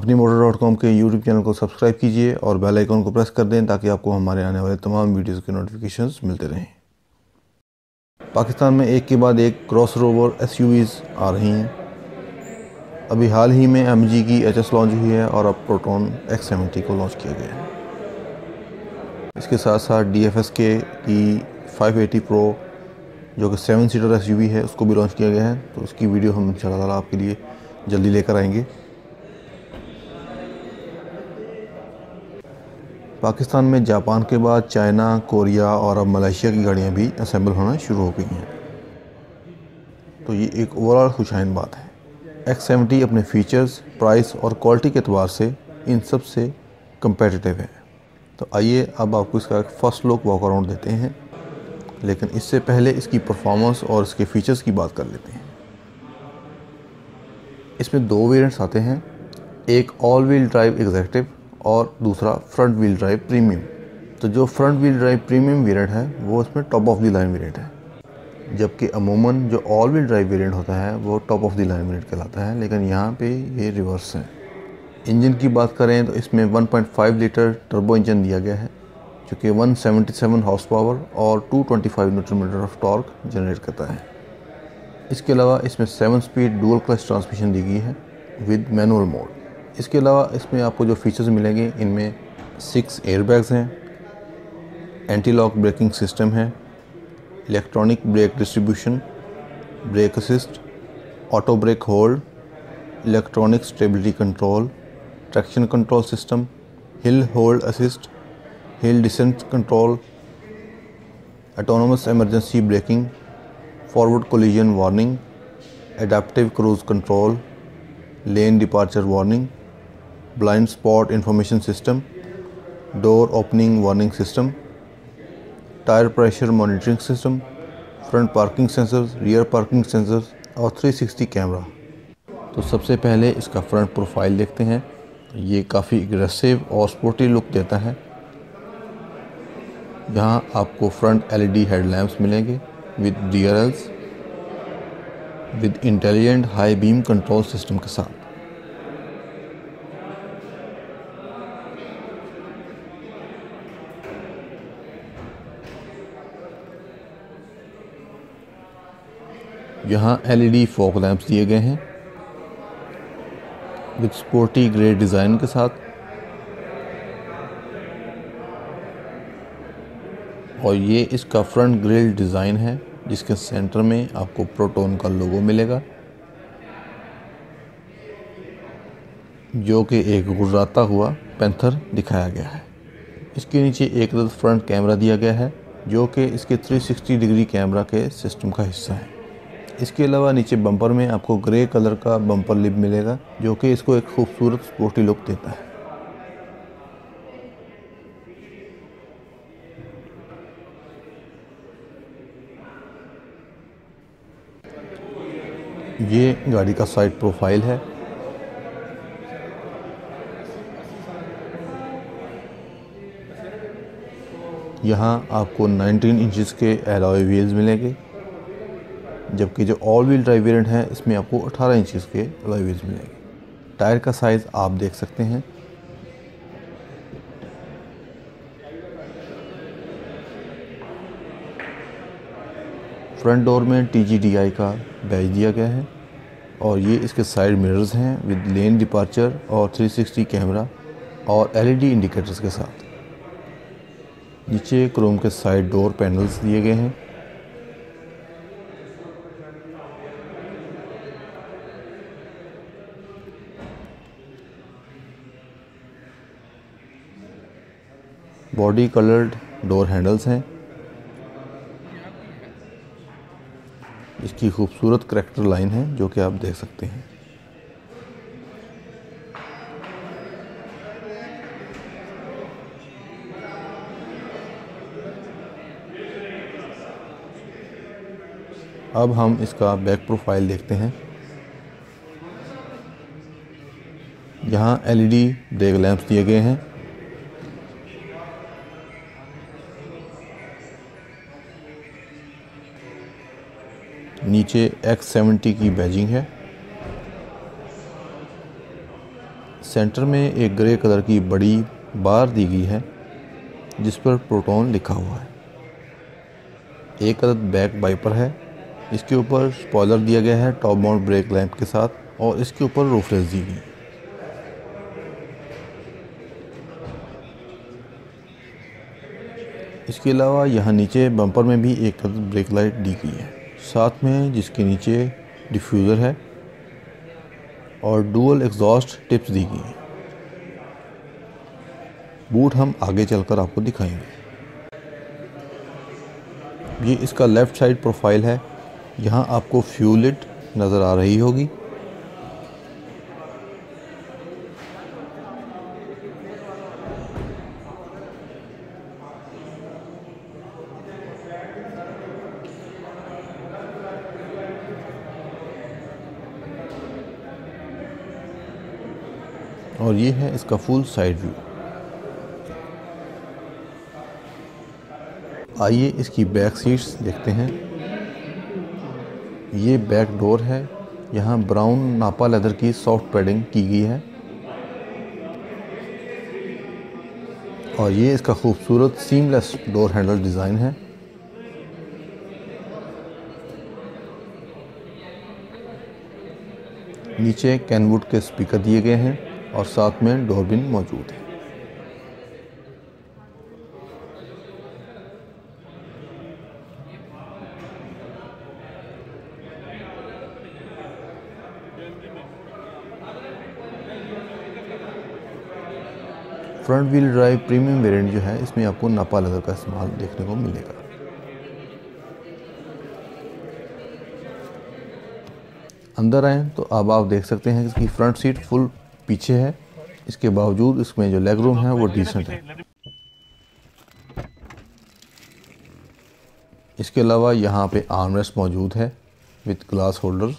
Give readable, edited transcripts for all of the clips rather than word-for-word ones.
companymotor.com के YouTube channel को subscribe कीजिए और बेल आइकन को प्रेस कर दें ताकि आपको हमारे आने वाले तमाम वीडियोस के नोटिफिकेशंस मिलते रहें। पाकिस्तान में एक के बाद एक क्रॉसओवर एसयूवीज़ आ रही हैं। अभी हाल ही में MG की HS लॉन्च हुई है और अब प्रोटॉन X70 को लॉन्च किया गया है। इसके साथ साथ DFSK की 580 Pro जो कि 7 सीटर SUV है उसको भी लॉन्च किया गया है, तो उसकी वीडियो हम इंशाल्लाह आपके लिए जल्दी लेकर आएंगे। पाकिस्तान में जापान के बाद चाइना, कोरिया और अब मलेशिया की गाड़ियां भी असेंबल होना शुरू हो गई हैं, तो ये एक ओवरऑल खुशहाइन बात है। X70 अपने फीचर्स, प्राइस और क्वालिटी के एतबार से इन सब से कम्पेटिटिव है। तो आइए अब आपको इसका एक फ़र्स्ट लुक वॉक अराउंड देते हैं, लेकिन इससे पहले इसकी परफॉर्मेंस और इसके फीचर्स की बात कर लेते हैं। इसमें दो वेरिएंट्स आते हैं, एक ऑल व्हील ड्राइव एग्जेक्टिव और दूसरा फ्रंट व्हील ड्राइव प्रीमियम। तो जो front wheel drive premium variant है वो इसमें top of the line variant है, जबकि अमूमन जो ऑल व्हील ड्राइव वेरिएंट होता है वो top of the line variant कहलाता है, लेकिन यहाँ पे ये रिवर्स है। इंजन की बात करें तो इसमें 1.5 लीटर टर्बो इंजन दिया गया है जो कि 177 हॉर्स पावर और 225 newton metre of torque generate करता है। इसके अलावा इसमें 7 स्पीड डुअल क्लच ट्रांसमिशन दी गई है विद मैनुअल मोड। इसके अलावा इसमें आपको जो फीचर्स मिलेंगे इनमें 6 एयरबैग्स हैं, एंटी लॉक ब्रेकिंग सिस्टम है, electronic brake distribution, brake assist, auto brake hold, electronic stability control, traction control system, hill hold assist, hill descent control, autonomous emergency braking, forward collision warning, adaptive cruise control, lane departure warning, blind spot information system, door opening warning system, tyre pressure monitoring system, front parking sensors, rear parking sensors और 360 camera. तो सबसे पहले इसका front profile देखते हैं। ये काफ़ी aggressive और स्पोर्टी लुक देता है। यहाँ आपको फ्रंट LED हेडलैम्प्स मिलेंगे with DRLs with intelligent high beam control system के साथ। यहाँ LED फॉग लैंप्स दिए गए हैं विद स्पोर्टी ग्रे डिज़ाइन के साथ, और ये इसका फ्रंट ग्रिल डिज़ाइन है जिसके सेंटर में आपको प्रोटॉन का लोगो मिलेगा जो कि एक गुर्राता हुआ पैंथर दिखाया गया है। इसके नीचे एक तरफ फ्रंट कैमरा दिया गया है जो कि इसके 360 डिग्री कैमरा के सिस्टम का हिस्सा है। इसके अलावा नीचे बम्पर में आपको ग्रे कलर का बम्पर लिप मिलेगा जो कि इसको एक खूबसूरत स्पोर्टी लुक देता है। ये गाड़ी का साइड प्रोफाइल है। यहाँ आपको 19 इंचेस के एलॉय व्हील्स मिलेंगे, जबकि जो ऑल व्हील ड्राइव वेरिएंट है इसमें आपको 18 इंचेस के एलॉय व्हील्स मिलेंगे। टायर का साइज़ आप देख सकते हैं। फ्रंट डोर में TGDI का बैज दिया गया है और ये इसके साइड मिरर्स हैं विद लेन डिपार्चर और 360 कैमरा और LED इंडिकेटर्स के साथ। नीचे क्रोम के साइड डोर पैनल्स दिए गए हैं। बॉडी कलर्ड डोर हैंडल्स हैं। इसकी खूबसूरत करैक्टर लाइन है जो कि आप देख सकते हैं। अब हम इसका बैक प्रोफाइल देखते हैं। यहाँ LED ब्रेक लैंप्स दिए गए हैं। नीचे X70 की बैजिंग है। सेंटर में एक ग्रे कलर की बड़ी बार दी गई है जिस पर प्रोटॉन लिखा हुआ है। एक अदद बैक वाइपर है। इसके ऊपर स्पॉइलर दिया गया है टॉप माउंट ब्रेक लैंप के साथ और इसके ऊपर रूफ रेस दी गई है। इसके अलावा यहाँ नीचे बम्पर में भी एक अदद ब्रेक लाइट दी गई है, साथ में जिसके नीचे डिफ्यूज़र है और डुअल एग्जॉस्ट टिप्स दी गई हैं। बूट हम आगे चलकर आपको दिखाएंगे। ये इसका लेफ़्ट साइड प्रोफाइल है। यहाँ आपको फ्यूल लिड नज़र आ रही होगी। और ये है इसका फुल साइड व्यू। आइए इसकी बैक सीट्स देखते हैं। ये बैक डोर है। यहाँ ब्राउन नापा लेदर की सॉफ्ट पैडिंग की गई है और ये इसका खूबसूरत सीमलेस डोर हैंडल डिज़ाइन है। नीचे कैनवुड के स्पीकर दिए गए हैं और साथ में डोरबिन मौजूद है। Front wheel drive premium variant जो है इसमें आपको नापा लेदर का इस्तेमाल देखने को मिलेगा। अंदर आएँ तो अब आप देख सकते हैं कि इसकी फ्रंट सीट फुल पीछे है। इसके बावजूद इसमें जो लेग रूम है वो डिसेंट है। इसके अलावा यहाँ पे आर्मरेस्ट मौजूद है विद ग्लास होल्डर।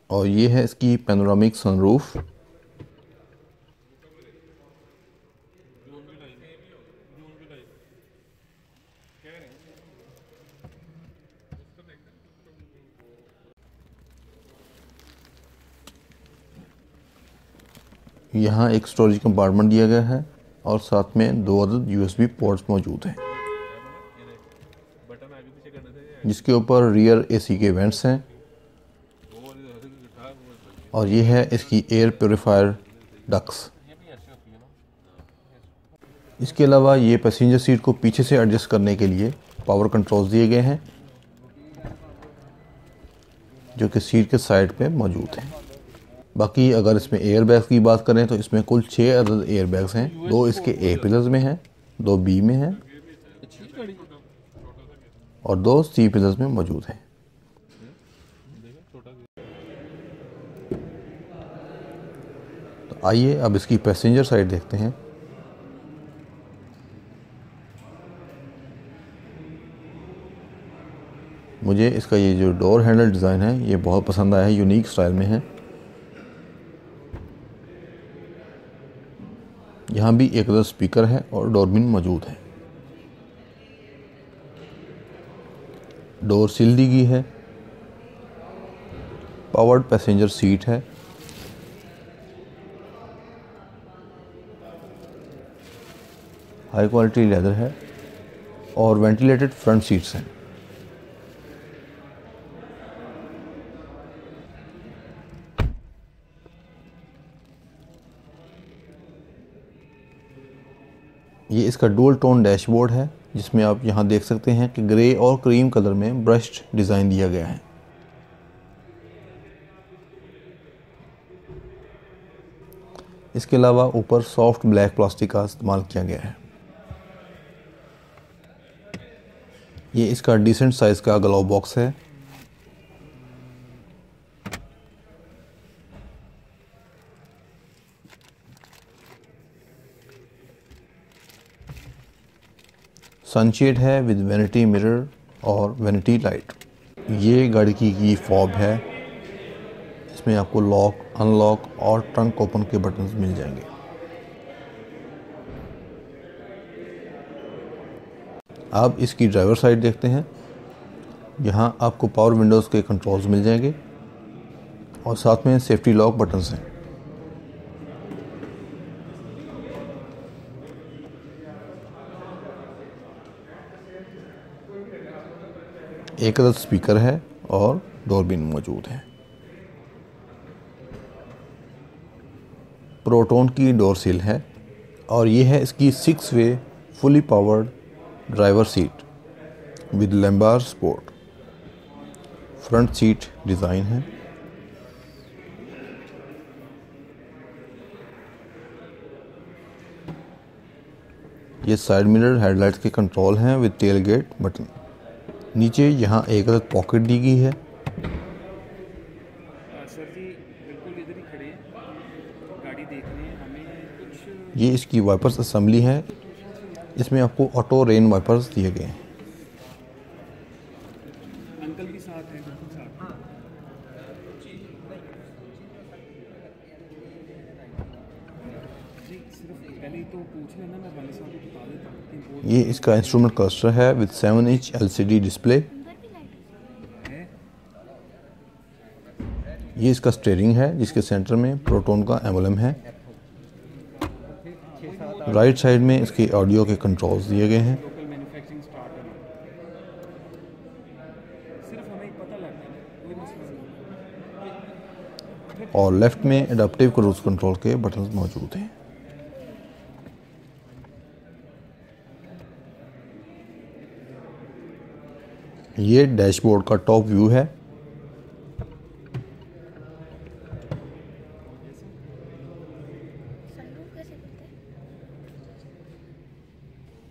और ये है इसकी पैनोरामिक सनरूफ। यहाँ एक स्टोरेज कंपार्टमेंट दिया गया है और साथ में 2 अदद USB पोर्ट्स मौजूद हैं जिसके ऊपर रियर AC के वेंट्स हैं। और ये है इसकी एयर प्योरीफायर डक्स। इसके अलावा ये पैसेंजर सीट को पीछे से एडजस्ट करने के लिए पावर कंट्रोल्स दिए गए हैं जो कि सीट के साइड पे मौजूद हैं। बाकी अगर इसमें एयर बैग्स की बात करें तो इसमें कुल 6 अदद एयर बैग्स हैं। 2 इसके A पिलर्स में हैं, 2 B में हैं और 2 C पिलर्स में मौजूद हैं। तो आइए अब इसकी पैसेंजर साइड देखते हैं। मुझे इसका ये जो डोर हैंडल डिज़ाइन है ये बहुत पसंद आया है, यूनिक स्टाइल में है। यहाँ भी एक अदद स्पीकर है और डोरबिन मौजूद है। डोर सील दी गई है। पावर्ड पैसेंजर सीट है। हाई क्वालिटी लेदर है और वेंटिलेटेड फ्रंट सीट्स हैं। ये इसका डुअल टोन डैशबोर्ड है जिसमें आप यहाँ देख सकते हैं कि ग्रे और क्रीम कलर में ब्रश्ड डिज़ाइन दिया गया है। इसके अलावा ऊपर सॉफ्ट ब्लैक प्लास्टिक का इस्तेमाल किया गया है। ये इसका डिसेंट साइज़ का ग्लव बॉक्स है। सनशेड है विद वैनिटी मिरर और वैनिटी लाइट। ये गाड़ी की फॉब है। इसमें आपको लॉक, अनलॉक और ट्रंक ओपन के बटन्स मिल जाएंगे। अब इसकी ड्राइवर साइड देखते हैं। यहाँ आपको पावर विंडोज़ के कंट्रोल्स मिल जाएंगे और साथ में सेफ्टी लॉक बटन्स हैं। एक अदद स्पीकर है और डोरबिन मौजूद है। प्रोटोन की डोर सील है और ये है इसकी 6 way fully powered driver seat with lumbar support. Front seat design है। ये साइड मिरर हेडलाइट्स के कंट्रोल हैं विद टेल गेट बटन। नीचे यहाँ एक अदद पॉकेट दी गई है। सर जी बिल्कुल इधर ही खड़े हैं, गाड़ी देख रहे हैं। हमें कुछ ये इसकी वाइपर्स असेंबली है। इसमें आपको ऑटो रेन वाइपर्स दिए गए हैं। अंकल भी साथ हैं, बिल्कुल साथ हैं। जी सिर्फ पहले ही तो पूछ लेना, मैं वाले साहब को बता देता हूँ कि वो ये इसका इंस्ट्रूमेंट क्लस्टर है विद 7 इंच LCD डिस्प्ले। है। ये इसका स्टीयरिंग है जिसके सेंटर में प्रोटोन का एम्बलम है। राइट साइड में इसके ऑडियो के कंट्रोल्स दिए गए हैं लोकल मैन्युफैक्चरिंग स्टार्ट है, सिर्फ हमें पता लगता है, कोई मसला नहीं। और लेफ्ट में एडाप्टिव क्रूज कंट्रोल के बटन मौजूद हैं। ये डैशबोर्ड का टॉप व्यू है।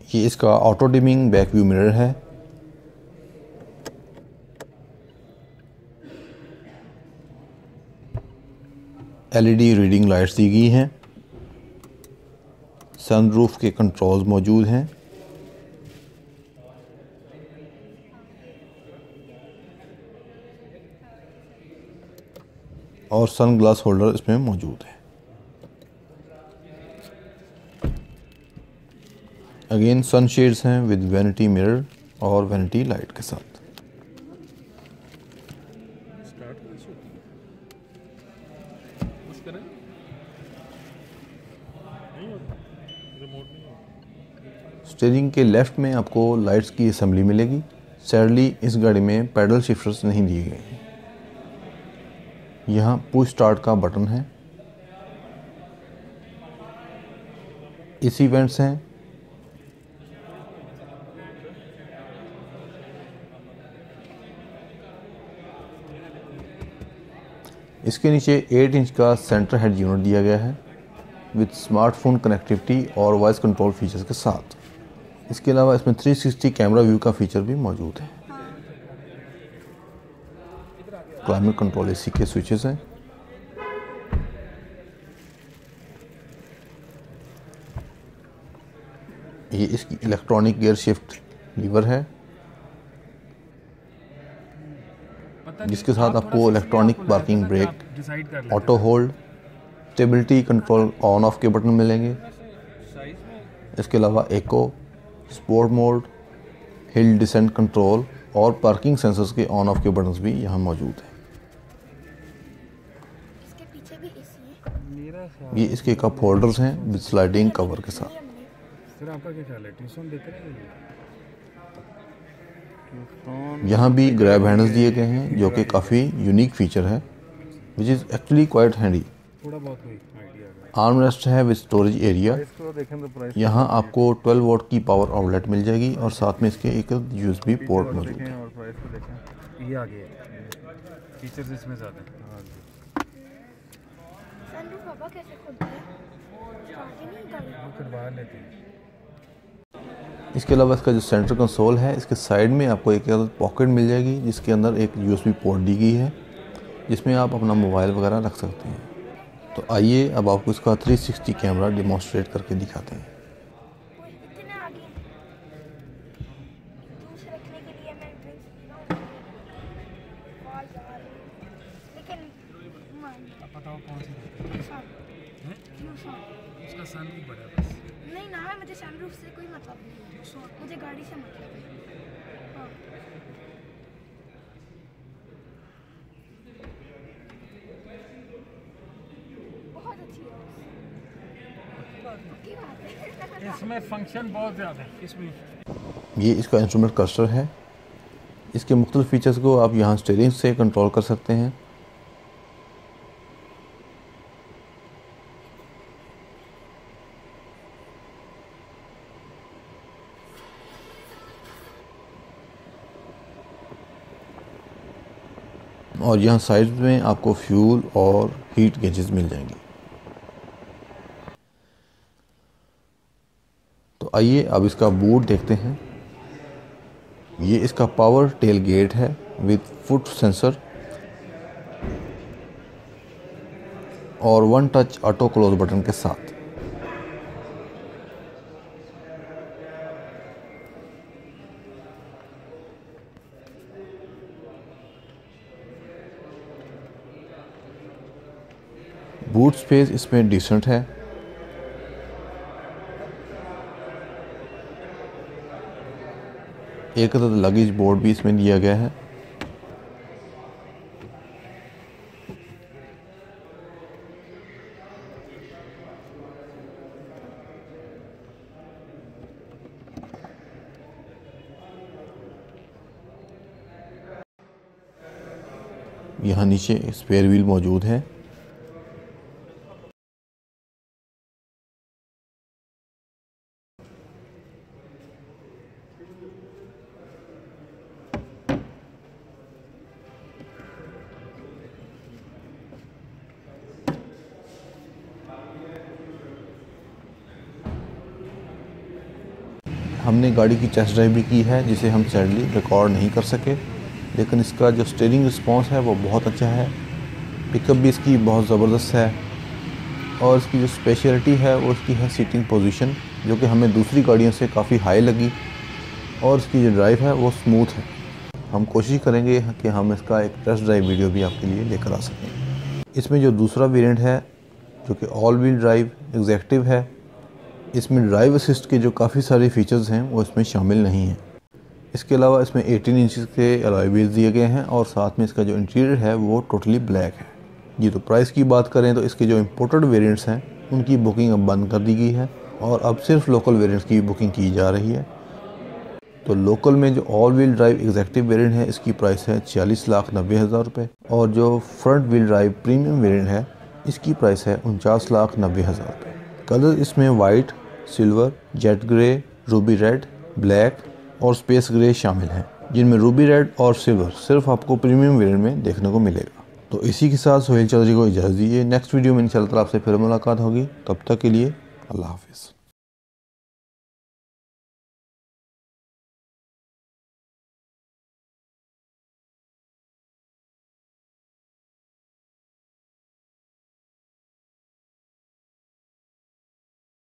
ये इसका auto dimming back view mirror है। LED रीडिंग लाइट्स दी गई हैं। सनरूफ के कंट्रोल्स मौजूद हैं। और सन ग्लास होल्डर इसमें मौजूद है। अगेन सन शेड्स हैं विद वैनिटी मिरर और वैनिटी लाइट के साथ। स्टार्ट कैसे होती है? पुश करें? नहीं होता, रिमोट नहीं होता। स्टीयरिंग के लेफ्ट में आपको लाइट्स की असेंबली मिलेगी। सैडली इस गाड़ी में पैडल शिफ्टर्स नहीं दिए गए हैं। यहाँ पुश स्टार्ट का बटन है। एसी वेंट्स हैं। इसके नीचे 8 इंच का सेंटर हेड यूनिट दिया गया है विद स्मार्टफोन कनेक्टिविटी और वॉइस कंट्रोल फीचर्स के साथ। इसके अलावा इसमें 360 कैमरा व्यू का फीचर भी मौजूद है। क्लाइमेट कंट्रोल एसी के स्विचेस हैं। ये इसकी इलेक्ट्रॉनिक गियर शिफ्ट लीवर है जिसके साथ आपको इलेक्ट्रॉनिक पार्किंग ब्रेक, डिसाइड कर लेते auto hold, stability control on off के बटन मिलेंगे। इसके अलावा eco, sport mode, hill descent control और पार्किंग सेंसर्स के ऑन ऑफ के बटन्स भी यहाँ मौजूद हैं। इसके पीछे भी एसी है। मेरा ख्याल ये इसके कप होल्डर्स हैं विद स्लाइडिंग कवर के साथ। सर आपका क्या ख्याल है, ट्यूशन देते रहेंगे? यहाँ भी ग्रैब हैंडल्स दिए गए हैं जो कि काफ़ी यूनिक फीचर है which is actually quite handy. थोड़ा बहुत कोई आइडिया है? आर्म रेस्ट है विद स्टोरेज एरिया। इसको देखें तो प्राइस यहाँ आपको 12 वोल्ट की पावर आउटलेट मिल जाएगी और साथ में इसके एक USB पोर्ट मौजूद है। और प्राइस को देखें, ये आ गया फीचर्स इसमें ज़्यादा हैं। हाँ जी, सनरूफ हवा कैसे खुलती है? स्टार्ट ही नहीं गाड़ी। वो करवा लेते हैं। इसके अलावा इसका जो सेंटर कंसोल है इसके साइड में आपको एक पॉकेट मिल जाएगी जिसके अंदर एक USB पोर्ट दी गई है जिसमें आप अपना मोबाइल वगैरह रख सकते हैं। तो आइए अब आपको इसका 360 कैमरा डिमॉन्स्ट्रेट करके दिखाते हैं। वो इतने आगे जूस रखने के लिए मैं ड्रिंक्स पी रहा हूँ। अब बताओ कौन सी है? उसका सनरूफ बड़ा है बस। नहीं ना, मुझे सनरूफ से कोई मतलब नहीं है, मुझे गाड़ी से मतलब है। हाँ। बहुत अच्छी है पक्की बात है। इसमें फंक्शन बहुत ज़्यादा है इसमें। ये इसका इंस्ट्रूमेंट क्लस्टर है। इसके मुख्तलिफ फीचर्स को आप यहाँ स्टीयरिंग से कंट्रोल कर सकते हैं। और यहाँ साइड में आपको फ्यूल और हीट गेजेस मिल जाएंगे। तो आइए अब इसका बूट देखते हैं। ये इसका पावर टेल गेट है विद फुट सेंसर और one touch auto close button के साथ। बूट स्पेस इसमें डिसेंट है। एक लगेज बोर्ड भी इसमें दिया गया है। यहाँ नीचे स्पेयर व्हील मौजूद है। हमने गाड़ी की टेस्ट ड्राइव भी की है, जिसे हम सैडली रिकॉर्ड नहीं कर सके, लेकिन इसका जो स्टीयरिंग रिस्पॉन्स है वो बहुत अच्छा है। पिकअप भी इसकी बहुत ज़बरदस्त है और इसकी जो स्पेशलिटी है वो इसकी है सीटिंग पोजीशन, जो कि हमें दूसरी गाड़ियों से काफ़ी हाई लगी। और इसकी जो ड्राइव है वो स्मूथ है। हम कोशिश करेंगे कि हम इसका एक टेस्ट ड्राइव वीडियो भी आपके लिए लेकर आ सकें। इसमें जो दूसरा वेरिएंट है जो कि ऑल व्हील ड्राइव एग्जेक्टिव है, इसमें ड्राइव असिस्ट के जो काफ़ी सारे फीचर्स हैं वो इसमें शामिल नहीं हैं। इसके अलावा इसमें 18 इंच के अलॉय व्हील्स दिए गए हैं और साथ में इसका जो इंटीरियर है वो टोटली ब्लैक है। जी, तो प्राइस की बात करें तो इसके जो इम्पोर्टेड वेरिएंट्स हैं उनकी बुकिंग अब बंद कर दी गई है और अब सिर्फ लोकल वेरिएंट्स की बुकिंग की जा रही है। तो लोकल में जो all wheel drive executive variant है इसकी प्राइस है 40,90,000 रुपये और जो front wheel drive premium variant है इसकी प्राइस है 49,90,000 रुपये। कलर इसमें white, silver, jet grey, Ruby red, black और स्पेस ग्रे शामिल हैं, जिनमें रूबी रेड और सिल्वर सिर्फ आपको प्रीमियम वेरिएंट में देखने को मिलेगा। तो इसी के साथ सोहेल चौधरी को इजाज़त दीजिए। नेक्स्ट वीडियो में इंशाल्लाह आपसे फिर मुलाकात होगी। तब तक के लिए अल्लाह हाफिज़।